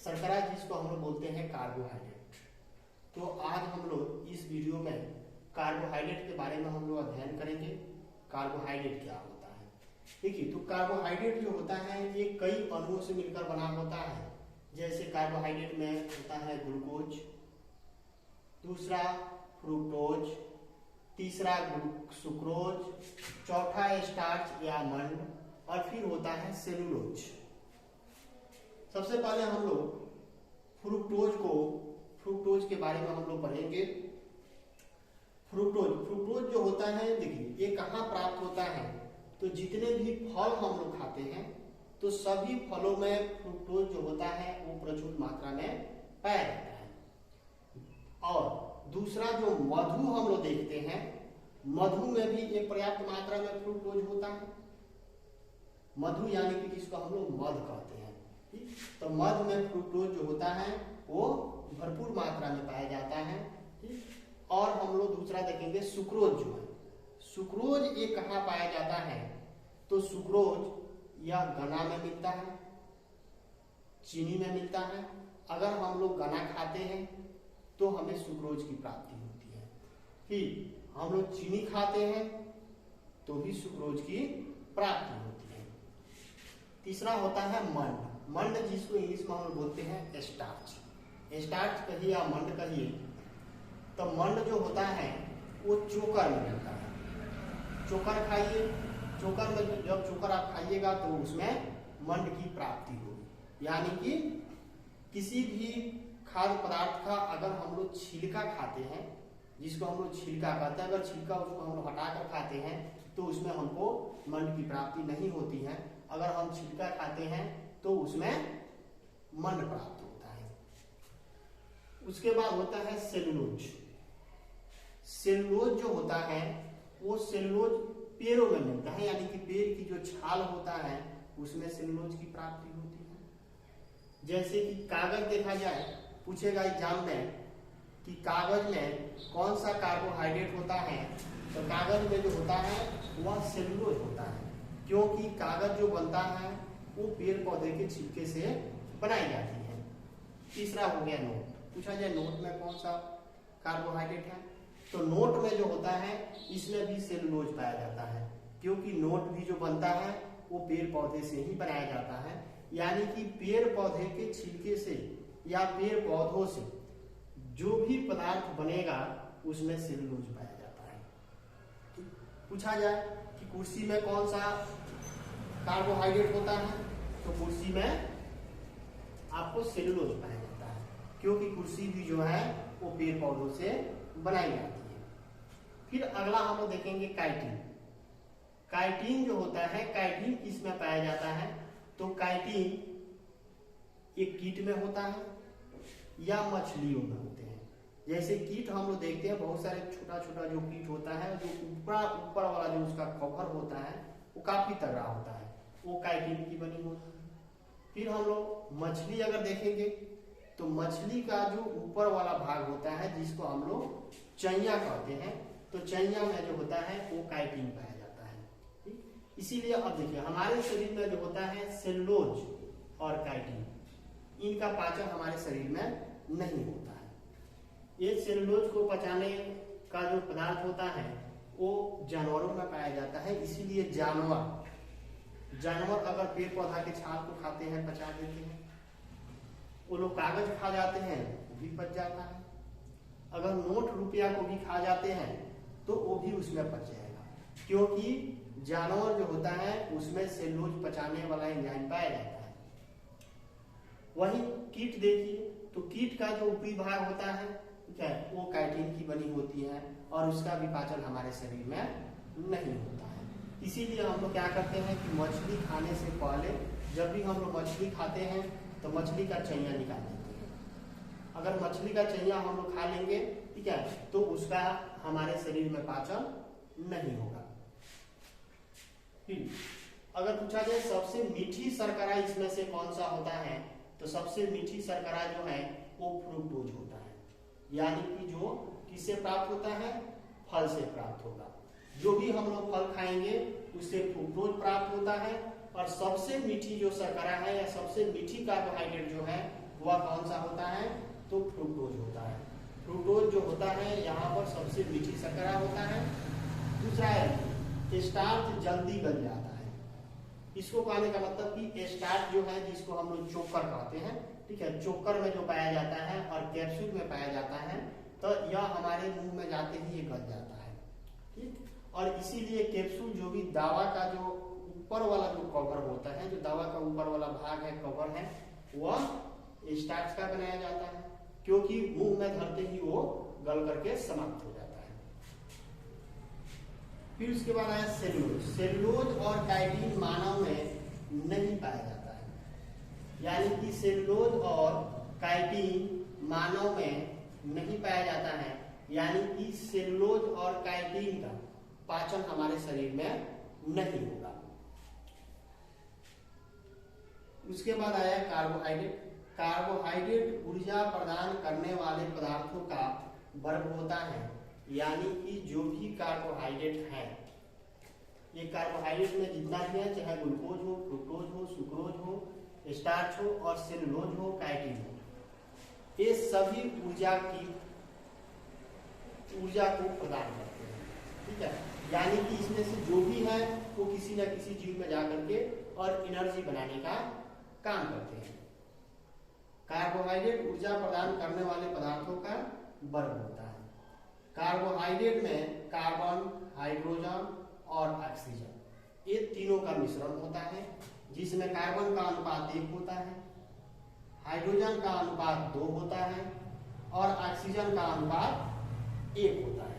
शर्करा जिसको हम लोग बोलते हैं कार्बोहाइड्रेट। तो आज हम लोग इस वीडियो में कार्बोहाइड्रेट के बारे में हम लोग अध्ययन करेंगे। कार्बोहाइड्रेट क्या होता है? देखिए, तो कार्बोहाइड्रेट जो होता है ये कई अणुओं से मिलकर बना होता है। जैसे कार्बोहाइड्रेट में होता है ग्लूकोज, दूसरा फ्रुक्टोज, तीसरा सुक्रोज, चौथा स्टार्च या मंड, और फिर होता है सेलुलोज। सबसे पहले हम लोग फ्रुक्टोज के बारे में हम लोग पढ़ेंगे। फ्रुक्टोज जो होता है, देखिए ये कहाँ प्राप्त होता है? तो जितने भी फल हम लोग खाते हैं तो सभी फलों में फ्रुक्टोज जो होता है वो प्रचुर मात्रा में पाया जाता है। और दूसरा जो मधु हम लोग देखते हैं, मधु में भी एक पर्याप्त मात्रा में फ्रुक्टोज होता है। मधु यानी कि जिसको हम लोग मध कहते हैं, ठीक? तो मध में फ्रुक्टोज जो होता है वो भरपूर मात्रा में पाया जाता है, ठीक? और हम लोग दूसरा देखेंगे सुक्रोज जो है। सुक्रोज ये कहाँ पाया जाता है? तो सुक्रोज या गन्ना में मिलता है, चीनी में मिलता है। अगर हम लोग गन्ना खाते हैं तो हमें सुक्रोज की प्राप्ति होती है। फिर हम लोग चीनी खाते हैं तो भी सुक्रोज की प्राप्ति होती है। तीसरा होता है मंड। मंड जिसको इंग्लिश में हम लोग बोलते हैं स्टार्च। स्टार्च कहिए या मंड कहिए, तो मंड जो होता है वो चोकर में मिलता है। चोकर खाइए, चोकर में जब चोकर आप खाइएगा तो उसमें मंड की प्राप्ति होगी। यानी कि किसी भी खाद्य पदार्थ का अगर हम लोग छिलका खाते हैं, जिसको हम लोग छिलका कहते हैं, अगर छिलका उसको हम लोग हटाकर खाते हैं तो उसमें हमको मंड की प्राप्ति नहीं होती है। अगर हम छिलका खाते हैं तो उसमें मंड प्राप्त होता है। उसके बाद होता है सेलुलोज। सेलुलोज जो होता है वो सेलुलोज पेड़ों में मिलता है, यानी कि पेड़ की जो छाल होता है उसमें सेलुलोज की प्राप्ति होती है। जैसे कि कागज देखा जाए, पूछेगा एग्जाम में कि कागज में कौन सा कार्बोहाइड्रेट होता है, तो कागज में जो होता है वह सेलुलोज होता है, क्योंकि कागज जो बनता है वो पेड़ पौधे के छिलके से बनाई जाती है। तीसरा हो गया नोट। पूछा जाए नोट में कौन सा कार्बोहाइड्रेट है, तो नोट में जो होता है इसमें भी सेलुलोज पाया जाता है, क्योंकि नोट भी जो बनता है वो पेड़ पौधे से ही बनाया जाता है। यानी कि पेड़ पौधे के छिलके से या पेड़ पौधों से जो भी पदार्थ बनेगा उसमें सेलुलोज पाया जाता है। पूछा जाए कि कुर्सी में कौन सा कार्बोहाइड्रेट होता है, तो कुर्सी में आपको सेलुलोज पाया जाता है, क्योंकि कुर्सी भी जो है वो पेड़ पौधों से बनाई जाती है। फिर अगला हम लोग देखेंगे काइटिन। काइटिन जो होता है, काइटिन किसमें पाया जाता है? तो काइटिन एक कीट में होता है या मछलियों में होते हैं। जैसे कीट हम लोग देखते हैं, बहुत सारे छोटा छोटा जो कीट होता है, जो ऊपर वाला जो उसका कवर होता है वो काफी तगड़ा होता है, वो काइटिन की बनी होती है। फिर हम लोग मछली अगर देखेंगे तो मछली का जो ऊपर वाला भाग होता है जिसको हम लोग चैया कहते हैं, तो चैया में जो होता है वो काइटिन पाया जाता है, ठीक? इसीलिए अब देखिए हमारे शरीर में जो होता है सेलुलोज और काइटिन, इनका पाचन हमारे शरीर में नहीं होता है। ये सेलुलोज को पचाने का जो पदार्थ होता है वो जानवरों में पाया जाता है। इसीलिए जानवर अगर पेड़ पौधा के छाल को खाते हैं, पचा देते हैं। वो लोग कागज खा जाते हैं, वो भी पच जाता है। अगर नोट रुपया को भी खा जाते हैं तो वो भी उसमें पच जाएगा, क्योंकि जानवर जो होता है उसमें सेलुलोज पचाने वाला एंजाइम पाया जाता है। वही कीट देखिए, तो कीट का जो ऊपरी भाग होता है, ठीक है, वो काइटिन की बनी होती है और उसका भी पाचन हमारे शरीर में नहीं होता है। इसीलिए हम लोग क्या करते हैं कि मछली खाने से पहले, जब भी हम लोग मछली खाते हैं तो मछली का चैया निकाल देते हैं। अगर मछली का चैया हम लोग खा लेंगे, ठीक है, तो उसका हमारे शरीर में पाचन नहीं होगा। अगर पूछा जाए सबसे मीठी शर्करा इसमें से कौन सा होता है, तो सबसे मीठी शर्करा जो है वो फ्रुक्टोज होता है। यानी कि जो किससे प्राप्त होता है? फल से प्राप्त होगा। जो भी हम लोग फल खाएंगे उससे फ्रुक्टोज प्राप्त होता है। और सबसे मीठी जो शर्करा है या सबसे मीठी कार्बोहाइड्रेट जो है वह कौन सा होता है, तो फ्रुक्टोज होता है। फ्रुक्टोज जो होता है यहाँ पर सबसे मीठी शर्करा होता है। दूसरा है स्टार्च जल्दी गल जाता है। इसको कहने का मतलब कि स्टार्च जो है जिसको हम लोग चोकर कहते हैं, ठीक है, चोकर में जो पाया जाता है और कैप्सूल में पाया जाता है, तो यह हमारे मुंह में जाते ही ये गल जाता है, ठीक। और इसीलिए कैप्सूल जो भी दवा का जो ऊपर वाला जो कवर होता है, जो दवा का ऊपर वाला भाग है, कवर है, वह स्टार्च का बनाया जाता है, क्योंकि मुंह में धरते ही वो गल करके समाप्त हो जाता है। फिर उसके बाद आया सेलुलोज। सेलुलोज और काइटिन मानव में नहीं पाया जाता है, यानी कि सेलुलोज और काइटिन मानव में नहीं पाया जाता है, यानी कि सेलुलोज और काइटिन का पाचन हमारे शरीर में नहीं होगा। उसके बाद आया कार्बोहाइड्रेट। कार्बोहाइड्रेट ऊर्जा प्रदान करने वाले पदार्थों का वर्ग होता है, यानी कि जो भी कार्बोहाइड्रेट है, ये कार्बोहाइड्रेट में जितना भी है, चाहे ग्लूकोज हो, फ्रुक्टोज हो, सुक्रोज हो, स्टार्च हो और सेलुलोज हो, काइटिन हो, ये सभी ऊर्जा को प्रदान करते हैं, ठीक है। यानी कि इसमें से जो भी है वो किसी न किसी जीव में जाकर के और एनर्जी बनाने का काम करते हैं। कार्बोहाइड्रेट ऊर्जा प्रदान करने वाले पदार्थों का वर्ग होता है। कार्बोहाइड्रेट में कार्बन, हाइड्रोजन और ऑक्सीजन, ये तीनों का मिश्रण होता है, जिसमें कार्बन का अनुपात 1 होता है, हाइड्रोजन का अनुपात 2 होता है और ऑक्सीजन का अनुपात 1 होता है।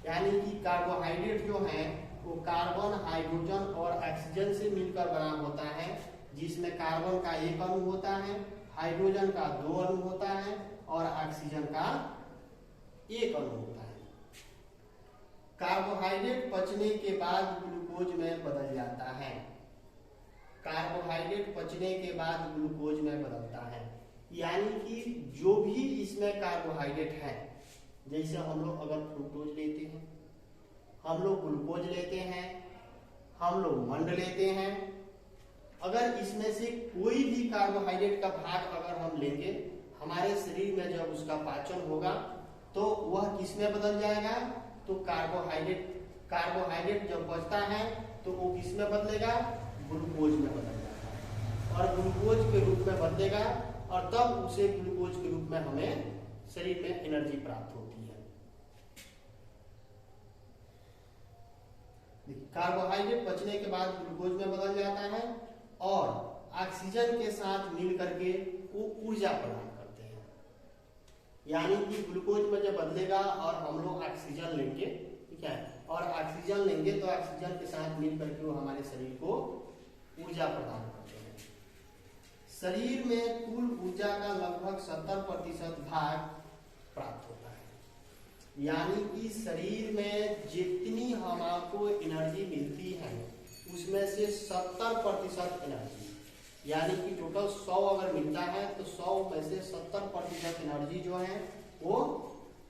यानी कि कार्बोहाइड्रेट जो है वो कार्बन, हाइड्रोजन और ऑक्सीजन से मिलकर बना होता है, जिसमें कार्बन का 1 अणु होता है, हाइड्रोजन का 2 अणु होता है और ऑक्सीजन का 1 अणु होता है। कार्बोहाइड्रेट पचने के बाद ग्लूकोज में बदल जाता है। कार्बोहाइड्रेट पचने के बाद ग्लूकोज में बदलता है, यानी कि जो भी इसमें कार्बोहाइड्रेट है, जैसे हम लोग अगर फ्रुक्टोज लेते हैं, हम लोग ग्लूकोज लेते हैं, हम लोग मंड लेते हैं, अगर इसमें से कोई भी कार्बोहाइड्रेट का भाग अगर हम लेंगे, हमारे शरीर में जब उसका पाचन होगा तो वह किस में बदल जाएगा, तो कार्बोहाइड्रेट जब बचता है तो वो किस में बदलेगा, ग्लूकोज में बदल जाता है और ग्लूकोज के रूप में बदलेगा और तब उसे ग्लूकोज के रूप में हमें शरीर में एनर्जी प्राप्त होती है। कार्बोहाइड्रेट पचने के बाद ग्लूकोज में बदल जाता है और ऑक्सीजन के साथ मिल करके वो ऊर्जा प्रदान करते हैं। यानी कि ग्लूकोज में जब बदलेगा और हम लोग ऑक्सीजन लेंगे, ठीक है, और ऑक्सीजन लेंगे तो ऑक्सीजन के साथ मिल करके वो हमारे शरीर को ऊर्जा प्रदान करते हैं। शरीर में कुल ऊर्जा का लगभग 70% भाग प्राप्त होता है, यानी कि शरीर में जितनी हमको एनर्जी मिलती है उसमें से 70% एनर्जी, यानी कि टोटल 100 अगर मिलता है तो 100 में से 70% एनर्जी जो है वो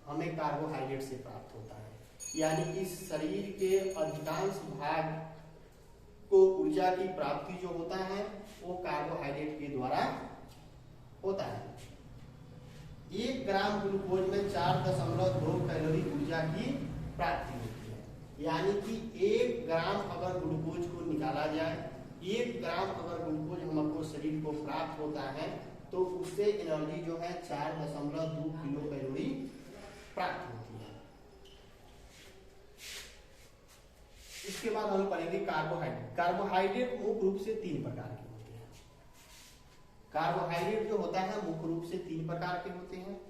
हमें कार्बोहाइड्रेट से प्राप्त होता है। यानी कि शरीर के अधिकांश भाग को ऊर्जा की प्राप्ति जो होता है वो कार्बोहाइड्रेट के द्वारा होता है। 1 ग्राम ग्लूकोज में 4.2 कैलोरी ऊर्जा की प्राप्ति होती है। यानी कि 1 ग्राम अगर ग्लूकोज को निकाला जाए, 1 ग्राम अगर ग्लूकोज हमको शरीर को प्राप्त होता है तो उससे एनर्जी जो है 4.2 किलो कैलोरी प्राप्त होती है। इसके बाद हम पढ़ेंगे कार्बोहाइड्रेट। कार्बोहाइड्रेट मुख्य रूप से 3 प्रकार के होते हैं। कार्बोहाइड्रेट जो होता है मुख्य रूप से 3 प्रकार के होते हैं।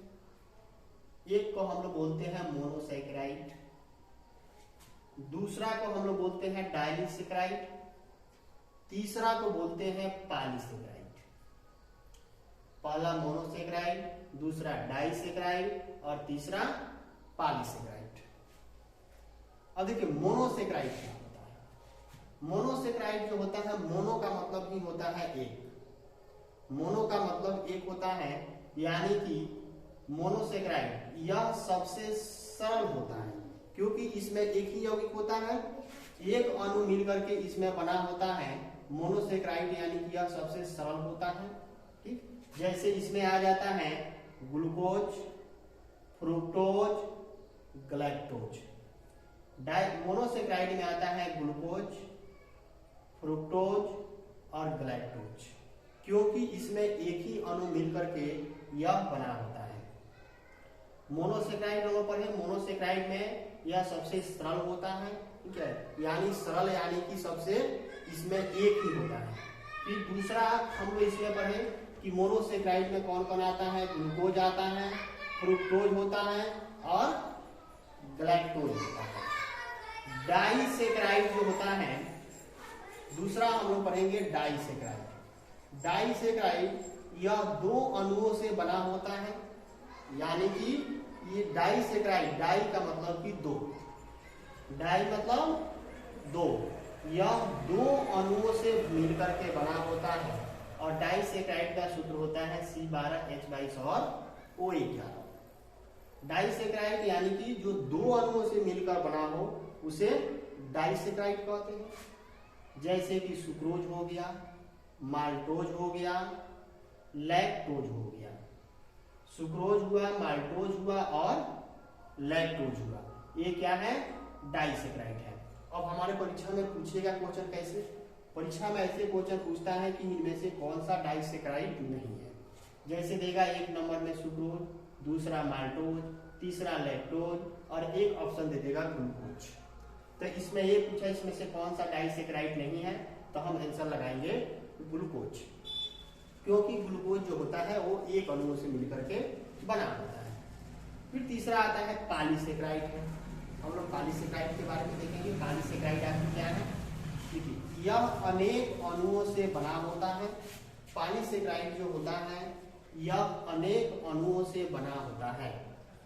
एक को हम लोग बोलते हैं मोनोसैकेराइड, दूसरा को हम लोग बोलते हैं डाइसैकेराइड, तीसरा को बोलते हैं पॉलीसैकेराइड। पहला मोनोसैकेराइड, दूसरा डाइसैकेराइड और तीसरा पॉलीसैकेराइड। अब देखिए मोनोसैकेराइड क्या होता है। मोनोसैकेराइड जो होता है, मोनो का मतलब ही होता है एक, मोनो का मतलब एक होता है, यानी कि मोनोसैकेराइड यह सबसे सरल होता है क्योंकि इसमें एक ही यौगिक होता है, एक अणु मिलकर के इसमें बना होता है मोनोसैकेराइड, यानी कि यह सबसे सरल होता है, ठीक। जैसे इसमें आ जाता है ग्लूकोज, फ्रुक्टोज, गैलेक्टोज। मोनोसेक्राइड में आता है ग्लूकोज, फ्रुक्टोज और गैलेक्टोज, क्योंकि इसमें एक ही अणु मिलकर के यह बना होता है। मोनोसेक्राइड पर है, मोनोसेक्राइड में यह सबसे सरल होता है, ठीक है, यानी सरल यानी कि सबसे इसमें एक ही होता है। फिर दूसरा हम लोग इसमें पढ़े कि मोनोसेक्राइड में कौन कौन आता है, ग्लूकोज आता है, फ्रुक्टोज होता है और गैलेक्टोज होता है। डाइसेक्राइड जो होता है, दूसरा हम लोग पढ़ेंगे डाइसेक्राइड। डाइसेक्राइड यह दो अणुओं से बना होता है, यानी कि ये डाइसेक्राइड, डाई का मतलब कि दो, डाई मतलब दो, यह दो अणुओं से मिलकर के बना होता है। और डाइसेक्राइड का सूत्र होता है C12H22 और O11। डाइसेक्राइड यानी कि जो दो अणुओं से मिलकर बना हो उसे डाइसेक्राइड कहते हैं। जैसे कि सुक्रोज हो गया, माल्टोज हो गया, लैक्टोज हो गया। सुक्रोज हुआ, माल्टोज हुआ और लैक्टोज हुआ, ये क्या है, डाइसेक्राइड है। अब हमारे परीक्षा में पूछेगा क्वेश्चन कैसे, परीक्षा में ऐसे क्वेश्चन पूछता है कि इनमें से कौन सा डाइसेक्राइड नहीं है। जैसे देगा एक नंबर में सुक्रोज, दूसरा माल्टोज, तीसरा लैक्टोज और एक ऑप्शन दे देगा ग्लूकोज। तो इसमें ये पूछा इसमें से कौन सा डाइसेक्राइड नहीं है, तो हम आंसर लगाएंगे ग्लूकोज, क्योंकि ग्लूकोज जो होता है वो एक अणुओं से मिलकर के बना होता है। फिर तीसरा आता है पॉलीसेक्राइड है। हम लोग पॉलीसेक्राइड के बारे में देखेंगे। पॉलीसेक्राइड आखिर क्या है, यह अनेक अणुओं से बना होता है। पॉलीसेक्राइड जो होता है यह अनेक अणुओं से बना होता है,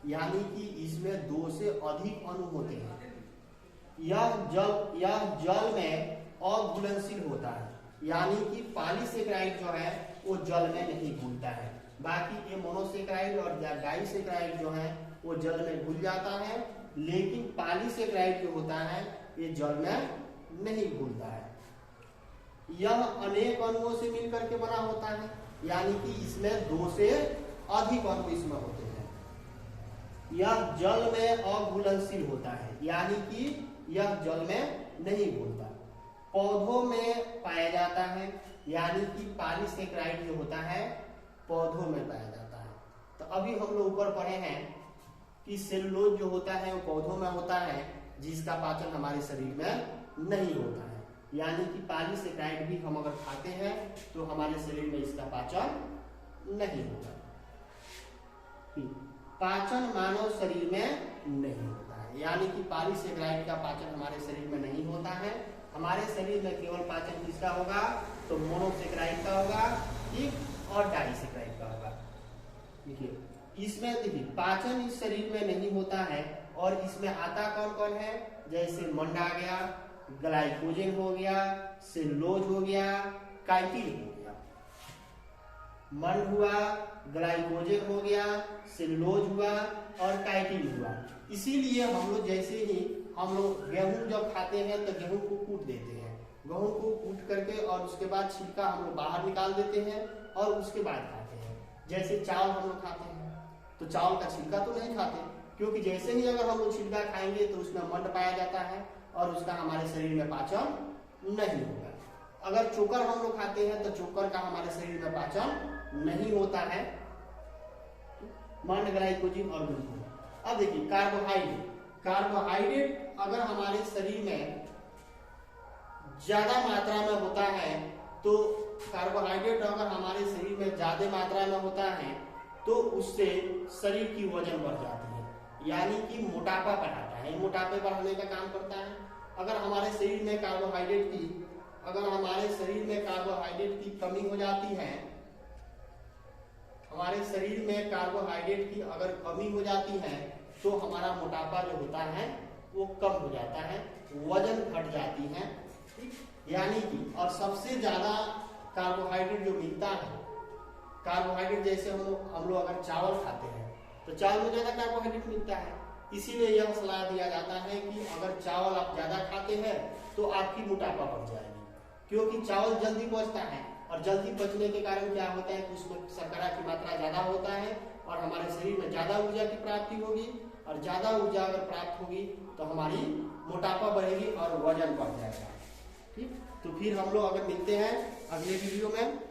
यानी कि इसमें दो से अधिक अणु होते हैं। यह जल में अघुलनशील होता है, यानी कि पॉलीसेक्राइड जो है वो जल में नहीं घुलता है। बाकी ये मोनोसेक्राइड और डाइसेक्राइड जो है वो जल में घुल जाता है, लेकिन पॉलीसेक्राइड जो होता है ये जल में नहीं घुलता है। यह अनेक अणुओं से मिलकर के बना होता है, यानी कि इसमें दो से अधिक अणु इसमें होते हैं। यह जल में अघुलनशील होता है, यानी कि यह जल में नहीं घुलता। पौधों में पाया जाता है, यानी कि पॉलीसेक्राइड जो होता है पौधों में पाया जाता है। तो अभी हम लोग ऊपर पढ़े हैं कि सेलुलोज जो होता है वो पौधों में होता है, जिसका पाचन हमारे शरीर में नहीं होता है। यानी कि पॉलीसेक्राइड भी हम अगर खाते हैं तो हमारे शरीर में इसका पाचन नहीं होता। पाचन मानव शरीर में नहीं होता है, यानी कि पॉलीसेक्राइड का पाचन हमारे शरीर में नहीं होता है। हमारे शरीर में केवल पाचन किसका होगा, तो मोनोसेक्राइड का होगा, ठीक, और डाइसेक्राइड का होगा। देखिए इसमें देखिए पाचन इस शरीर में नहीं होता है, और इसमें आता कौन कौन है, जैसे मंड आ गया, ग्लाइकोजन हो गया, सेलुलोज हो गया, काइटिन हो गया। मंड हुआ, ग्लाइकोजन हो गया, सेलुलोज हुआ और काइटिन हुआ। इसीलिए हम लोग जैसे ही हम लोग गेहूं जब खाते हैं तो गेहूं को कूट देते हैं, गेहूं को कूट करके और उसके बाद छिलका हम लोग बाहर निकाल देते हैं और उसके बाद खाते हैं। जैसे चावल हम लोग खाते हैं तो चावल का छिलका तो नहीं खाते, क्योंकि जैसे ही अगर हम लोग छिलका खाएंगे तो उसमें मंड पाया जाता है और उसका हमारे शरीर में पाचन नहीं होगा। अगर चोकर हम लोग खाते हैं तो चोकर का हमारे शरीर में पाचन नहीं होता है, मंड, ग्लाइकोजन और ग्लूकोज। अब देखिए कार्बोहाइड्रेट, कार्बोहाइड्रेट अगर हमारे शरीर में ज्यादा मात्रा में होता है तो कार्बोहाइड्रेट अगर हमारे शरीर में ज्यादा मात्रा में होता है तो उससे शरीर की वजन बढ़ जाती है, यानी कि मोटापा बढ़ाता है, मोटापे बढ़ाने का काम करता है। अगर हमारे शरीर में कार्बोहाइड्रेट की कमी हो जाती है, हमारे शरीर में कार्बोहाइड्रेट की अगर कमी हो जाती है तो हमारा मोटापा जो होता है वो कम हो जाता है, वजन घट जाती है, ठीक। यानी कि और सबसे ज्यादा कार्बोहाइड्रेट जो मिलता है, कार्बोहाइड्रेट जैसे हम लोग अगर चावल खाते हैं तो चावल में ज्यादा कार्बोहाइड्रेट मिलता है। इसीलिए यह सलाह दिया जाता है कि अगर चावल आप ज्यादा खाते हैं तो आपकी मोटापा बढ़ जाएगी, क्योंकि चावल जल्दी पचता है और जल्दी पचने के कारण क्या होता है कि उसमें शर्करा की मात्रा ज्यादा होता है और हमारे शरीर में ज्यादा ऊर्जा की प्राप्ति होगी, और ज्यादा ऊर्जा अगर प्राप्त होगी तो हमारी मोटापा बढ़ेगी और वजन बढ़ जाएगा। ठीक, तो फिर हम लोग अगर मिलते हैं अगले वीडियो में।